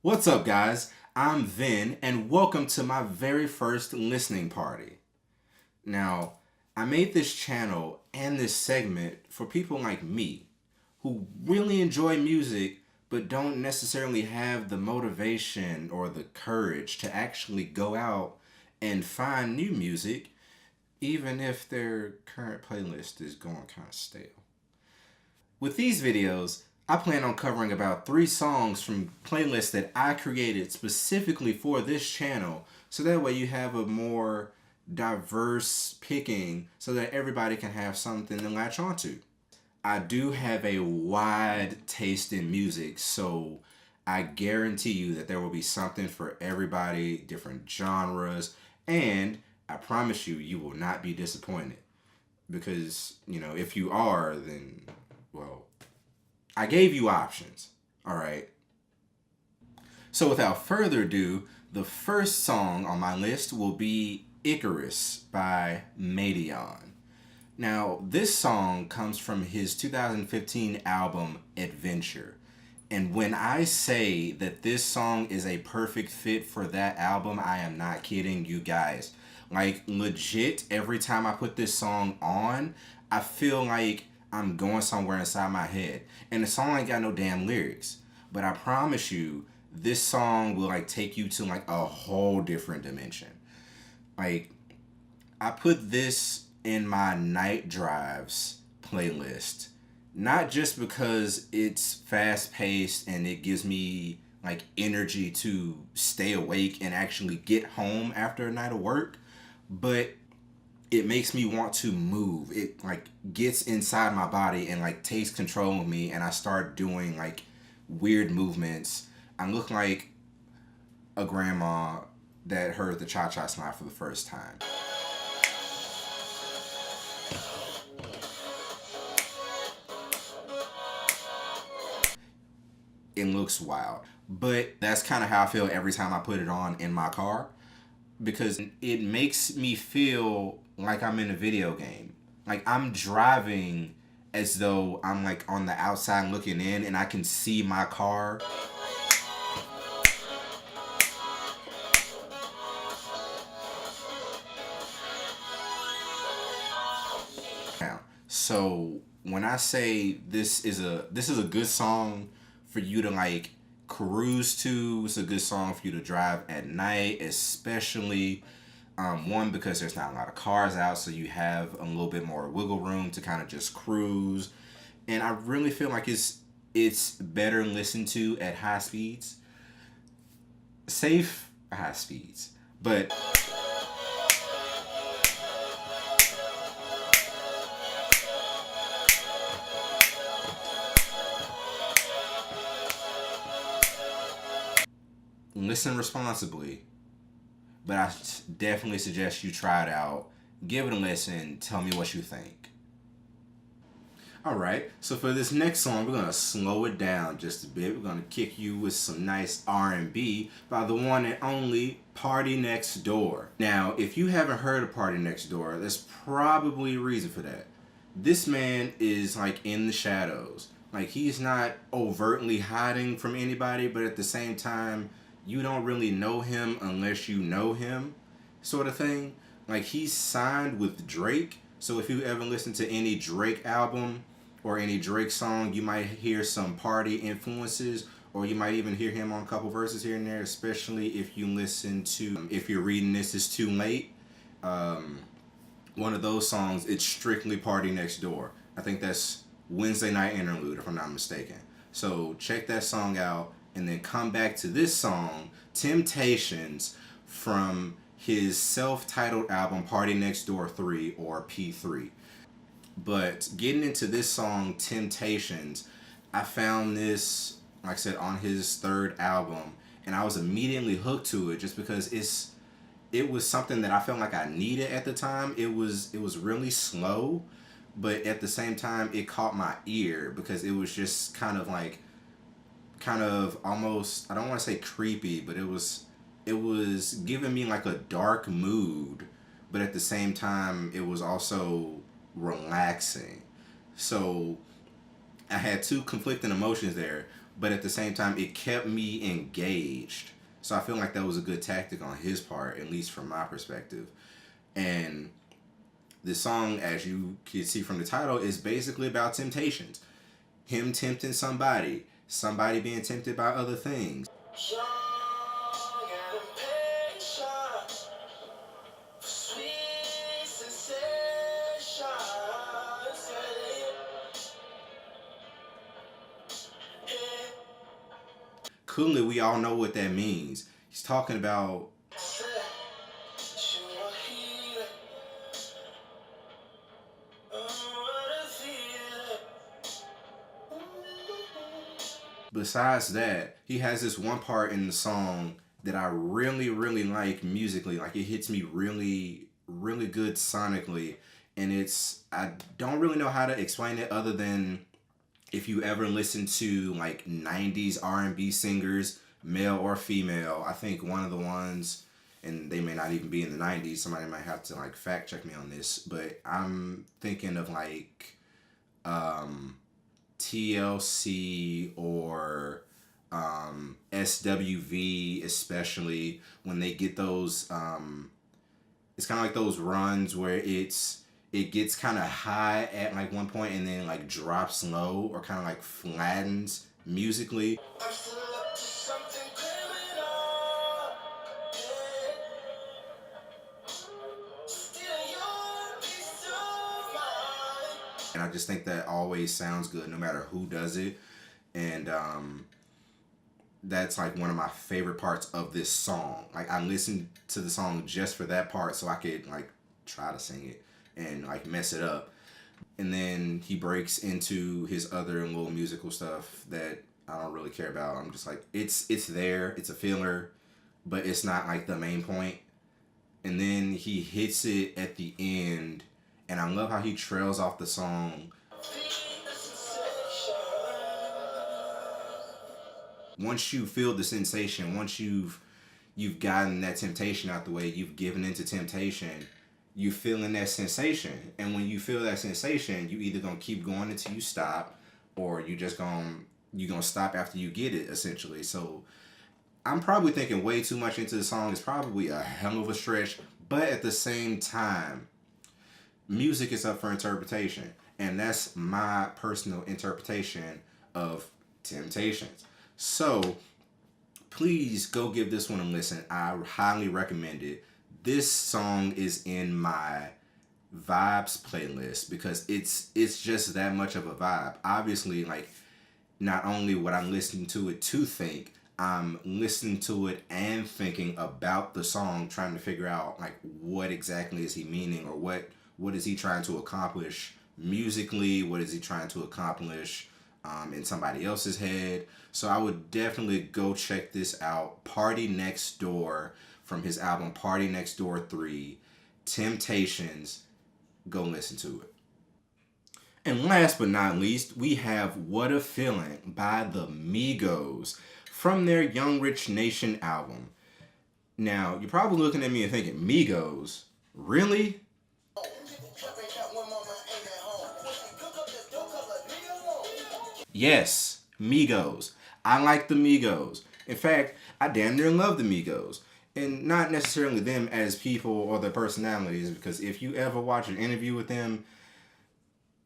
What's up, guys? I'm Vinn, and welcome to my very first listening party. Now, I made this channel and this segment for people like me who really enjoy music but don't necessarily have the motivation or the courage to actually go out and find new music, even if their current playlist is going kind of stale. With these videos, I plan on covering about 3 songs from playlists that I created specifically for this channel, so that way you have a more diverse picking so that everybody can have something to latch onto. I do have a wide taste in music, so I guarantee you that there will be something for everybody, different genres, and I promise you, you will not be disappointed. Because, if you are, then, well, I gave you options, all right? So without further ado, the first song on my list will be Icarus by Madeon. Now, this song comes from his 2015 album, Adventure. And when I say that this song is a perfect fit for that album, I am not kidding you guys. Like, legit, every time I put this song on, I feel like I'm going somewhere inside my head. And the song ain't got no damn lyrics. But I promise you, this song will like take you to like a whole different dimension. Like, I put this in my night drives playlist, not just because it's fast paced and it gives me like energy to stay awake and actually get home after a night of work, but it makes me want to move. It like gets inside my body and like takes control of me, and I start doing like weird movements. I look like a grandma that heard the cha-cha slide for the first time. It looks wild, but that's kind of how I feel every time I put it on in my car, because it makes me feel like I'm in a video game. Like I'm driving as though I'm like on the outside looking in and I can see my car. So when I say this is a good song for you to like cruise to, it's a good song for you to drive at night, especially one, because there's not a lot of cars out, so you have a little bit more wiggle room to kind of just cruise. And I really feel like it's better listened to at high speeds, safe high speeds, but listen responsibly. But I definitely suggest you try it out. Give it a listen. Tell me what you think. Alright, so for this next song, we're going to slow it down just a bit. We're going to kick you with some nice R&B by the one and only PARTYNEXTDOOR. Now, if you haven't heard of PARTYNEXTDOOR, there's probably a reason for that. This man is like in the shadows. Like, he's not overtly hiding from anybody, but at the same time, you don't really know him unless you know him, sort of thing. Like, he's signed with Drake, so if you ever listen to any Drake album or any Drake song, you might hear some party influences, or you might even hear him on a couple verses here and there, especially if you listen to If You're Reading This Is Too Late. One of those songs, it's strictly PARTYNEXTDOOR. I think that's Wednesday Night Interlude, if I'm not mistaken. So check that song out, and then come back to this song, Temptations, from his self-titled album PARTYNEXTDOOR 3, or P3. But getting into this song, Temptations, I found this, like I said, on his third album, and I was immediately hooked to it just because it was something that I felt like I needed at the time. It was really slow, but at the same time it caught my ear because it was just kind of almost, I don't want to say creepy, but it was giving me like a dark mood, but at the same time it was also relaxing. So I had two conflicting emotions there, but at the same time, it kept me engaged. So I feel like that was a good tactic on his part, at least from my perspective. And the song, as you can see from the title, is basically about temptations. Him tempting somebody, somebody being tempted by other things. Clearly, we all know what that means. He's talking about besides that, he has this one part in the song that I really, really like musically. Like, it hits me really, really good sonically. And I don't really know how to explain it other than if you ever listen to like 90s R&B singers, male or female. I think one of the ones, and they may not even be in the 90s, somebody might have to like fact check me on this, but I'm thinking of like TLC or SWV, especially when they get those it's kind of like those runs where it gets kind of high at like one point and then like drops low or kind of like flattens musically. And I just think that always sounds good no matter who does it. And that's like one of my favorite parts of this song. Like, I listened to the song just for that part so I could like try to sing it and like mess it up. And then he breaks into his other little musical stuff that I don't really care about. I'm just like, it's there, it's a filler, but it's not like the main point. And then he hits it at the end, and I love how he trails off the song. Once you feel the sensation, once you've gotten that temptation out the way, you've given into temptation, you feeling that sensation. And when you feel that sensation, you either gonna keep going until you stop, or you gonna stop after you get it, essentially. So I'm probably thinking way too much into the song. It's probably a hell of a stretch, but at the same time, music is up for interpretation, and that's my personal interpretation of Temptations. So please go give this one a listen. I highly recommend it. This song is in my vibes playlist because it's just that much of a vibe. Obviously, like, not only would I listen to it to think, I'm listening to it and thinking about the song, trying to figure out like what exactly is he meaning, or what is he trying to accomplish musically, what is he trying to accomplish in somebody else's head. So I would definitely go check this out. Party Next Door, from his album Party Next Door 3, Temptations. Go listen to it. And last but not least, we have What a Feeling by the Migos from their Young Rich Nation album. Now, you're probably looking at me and thinking, Migos? Really? Yes, Migos. I like the Migos. In fact, I damn near love the Migos. And not necessarily them as people or their personalities, because if you ever watch an interview with them,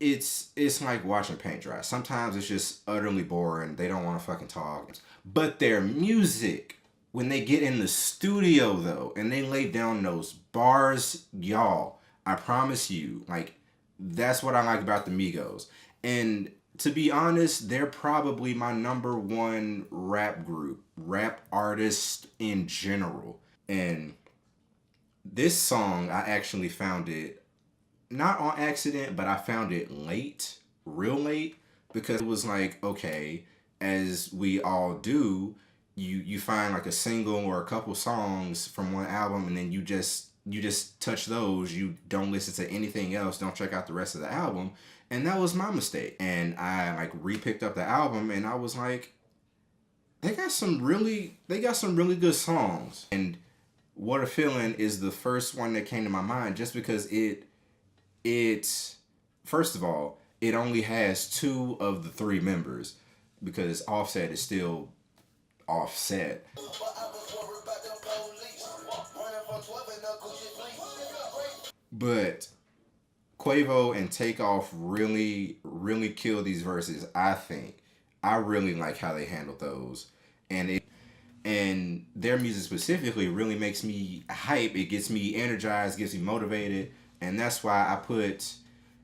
it's like watching paint dry. Sometimes it's just utterly boring. They don't want to fucking talk. But their music, when they get in the studio though, and they lay down those bars, y'all, I promise you, like, that's what I like about the Migos. And to be honest, they're probably my number one rap group, rap artist in general. And this song, I actually found it not on accident, but I found it late, real late, because it was like, okay, as we all do, you find like a single or a couple songs from one album, and then you just touch those. You don't listen to anything else. Don't check out the rest of the album. And that was my mistake. And I like re-picked up the album, and I was like, they got some really good songs. And What a Feeling is the first one that came to my mind, just because it first of all, it only has 2 of the 3 members. because Offset is still Offset. But Quavo and Takeoff really, really kill these verses. I think I really like how they handled those, and their music specifically really makes me hype. It gets me energized, gets me motivated, and that's why I put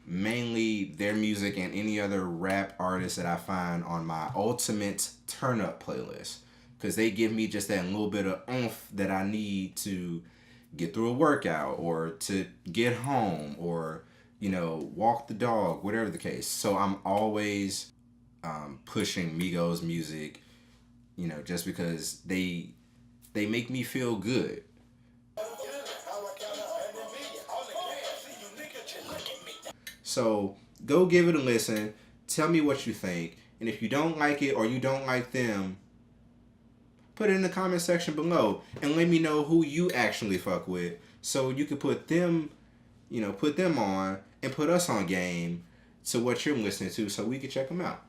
mainly their music and any other rap artist that I find on my ultimate turn up playlist, because they give me just that little bit of oomph that I need to get through a workout or to get home or walk the dog, whatever the case. So I'm always pushing Migos music, just because they make me feel good. So go give it a listen. Tell me what you think. And if you don't like it or you don't like them, put it in the comment section below and let me know who you actually fuck with, so you can put them on and put us on game to what you're listening to, so we can check them out.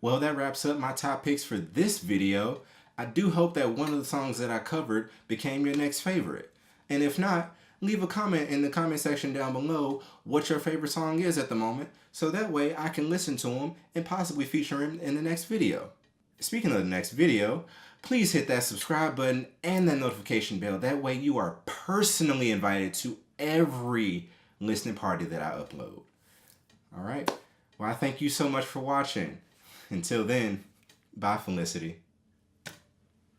Well, that wraps up my top picks for this video. I do hope that one of the songs that I covered became your next favorite. And if not, leave a comment in the comment section down below what your favorite song is at the moment, so that way I can listen to them and possibly feature him in the next video. Speaking of the next video, please hit that subscribe button and that notification bell. That way you are personally invited to every listening party that I upload. All right. Well, I thank you so much for watching. Until then, bye, Felicity.